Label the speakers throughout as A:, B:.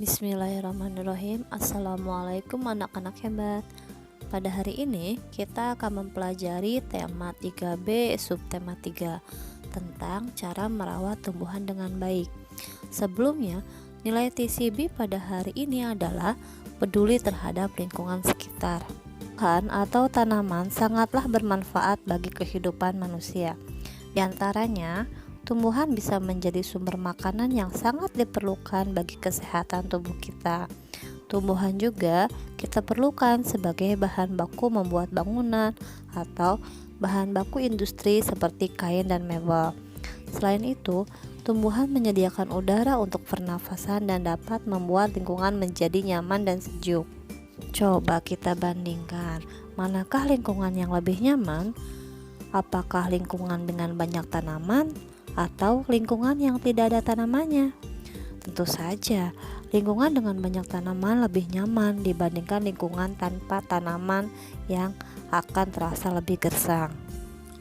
A: Bismillahirrahmanirrahim. Assalamualaikum anak-anak hebat. Pada hari ini kita akan mempelajari tema 3B subtema 3 tentang cara merawat tumbuhan dengan baik. Sebelumnya, nilai TCB pada hari ini adalah peduli terhadap lingkungan sekitar. Tumbuhan atau tanaman sangatlah bermanfaat bagi kehidupan manusia. Di antaranya, tumbuhan bisa menjadi sumber makanan yang sangat diperlukan bagi kesehatan tubuh kita. Tumbuhan juga kita perlukan sebagai bahan baku membuat bangunan atau bahan baku industri seperti kain dan mebel. Selain itu, tumbuhan menyediakan udara untuk pernafasan dan dapat membuat lingkungan menjadi nyaman dan sejuk. Coba kita bandingkan, manakah lingkungan yang lebih nyaman? Apakah lingkungan dengan banyak tanaman atau lingkungan yang tidak ada tanamannya? Tentu saja, lingkungan dengan banyak tanaman lebih nyaman dibandingkan lingkungan tanpa tanaman yang akan terasa lebih gersang.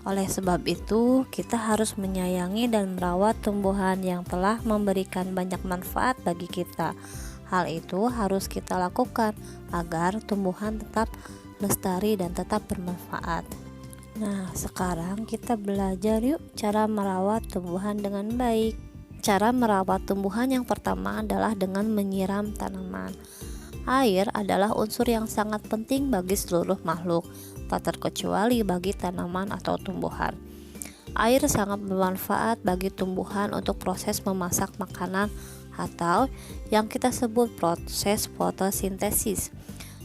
A: Oleh sebab itu, kita harus menyayangi dan merawat tumbuhan yang telah memberikan banyak manfaat bagi kita. Hal itu harus kita lakukan agar tumbuhan tetap lestari dan tetap bermanfaat. Nah, sekarang kita belajar yuk cara merawat tumbuhan dengan baik. Cara merawat tumbuhan yang pertama adalah dengan menyiram tanaman. Air adalah unsur yang sangat penting bagi seluruh makhluk, tak terkecuali bagi tanaman atau tumbuhan. Air sangat bermanfaat bagi tumbuhan untuk proses memasak makanan atau yang kita sebut proses fotosintesis.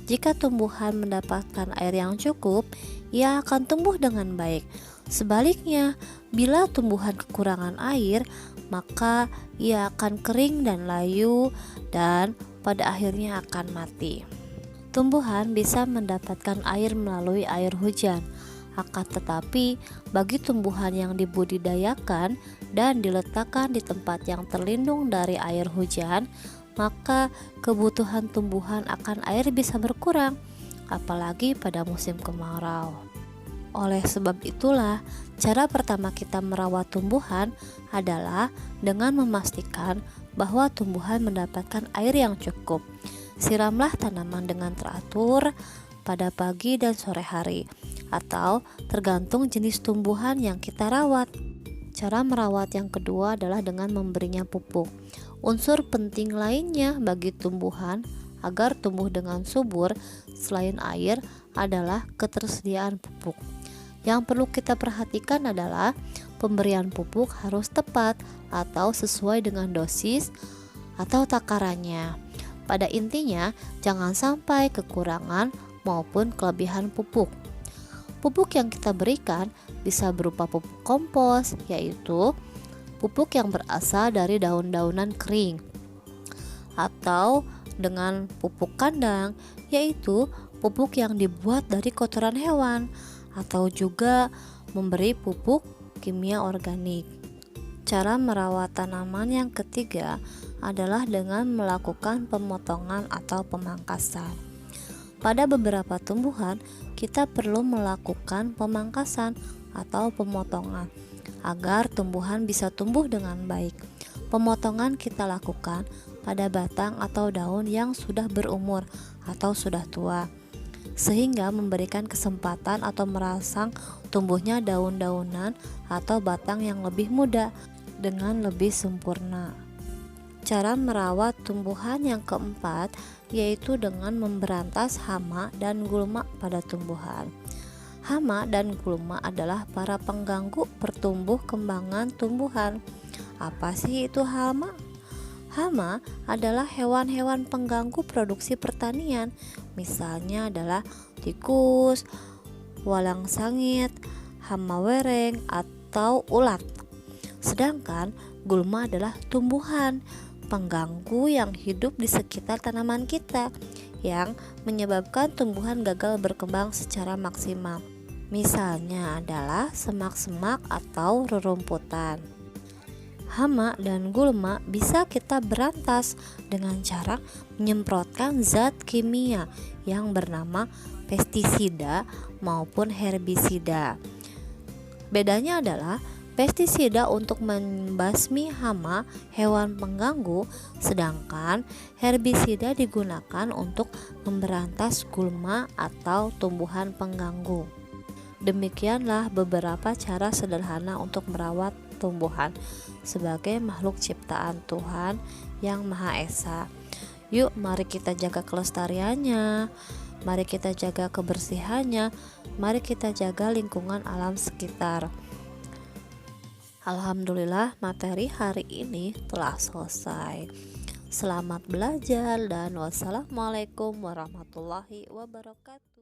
A: Jika tumbuhan mendapatkan air yang cukup, ia akan tumbuh dengan baik. Sebaliknya, bila tumbuhan kekurangan air, maka ia akan kering dan layu dan pada akhirnya akan mati. Tumbuhan bisa mendapatkan air melalui air hujan. Akan tetapi, bagi tumbuhan yang dibudidayakan dan diletakkan di tempat yang terlindung dari air hujan, maka kebutuhan tumbuhan akan air bisa berkurang, apalagi pada musim kemarau. Oleh sebab itulah, cara pertama kita merawat tumbuhan adalah dengan memastikan bahwa tumbuhan mendapatkan air yang cukup. Siramlah tanaman dengan teratur pada pagi dan sore hari, atau tergantung jenis tumbuhan yang kita rawat. Cara merawat yang kedua adalah dengan memberinya pupuk. Unsur penting lainnya bagi tumbuhan agar tumbuh dengan subur selain air adalah ketersediaan pupuk. Yang perlu kita perhatikan adalah pemberian pupuk harus tepat atau sesuai dengan dosis atau takarannya. Pada intinya, jangan sampai kekurangan maupun kelebihan pupuk. Pupuk yang kita berikan bisa berupa pupuk kompos, yaitu pupuk yang berasal dari daun-daunan kering, atau dengan pupuk kandang, yaitu pupuk yang dibuat dari kotoran hewan, atau juga memberi pupuk kimia organik. Cara merawat tanaman yang ketiga adalah dengan melakukan pemotongan atau pemangkasan. Pada beberapa tumbuhan, kita perlu melakukan pemangkasan atau pemotongan agar tumbuhan bisa tumbuh dengan baik. Pemotongan kita lakukan pada batang atau daun yang sudah berumur atau sudah tua, sehingga memberikan kesempatan atau merangsang tumbuhnya daun-daunan atau batang yang lebih muda dengan lebih sempurna. Cara merawat tumbuhan yang keempat yaitu dengan memberantas hama dan gulma pada tumbuhan. Hama dan gulma adalah para pengganggu pertumbuh kembangan tumbuhan. Apa sih itu hama? Hama adalah hewan-hewan pengganggu produksi pertanian. Misalnya adalah tikus, walang sangit, hama wereng, atau ulat. Sedangkan gulma adalah tumbuhan pengganggu yang hidup di sekitar tanaman kita yang menyebabkan tumbuhan gagal berkembang secara maksimal. Misalnya adalah semak-semak atau rerumputan. Hama dan gulma bisa kita berantas dengan cara menyemprotkan zat kimia yang bernama pestisida maupun herbisida. Bedanya adalah pestisida untuk membasmi hama hewan pengganggu, sedangkan herbisida digunakan untuk memberantas gulma atau tumbuhan pengganggu. Demikianlah beberapa cara sederhana untuk merawat tumbuhan sebagai makhluk ciptaan Tuhan yang Maha Esa. Yuk, mari kita jaga kelestariannya, mari kita jaga kebersihannya, mari kita jaga lingkungan alam sekitar. Alhamdulillah, materi hari ini telah selesai. Selamat belajar dan wassalamualaikum warahmatullahi wabarakatuh.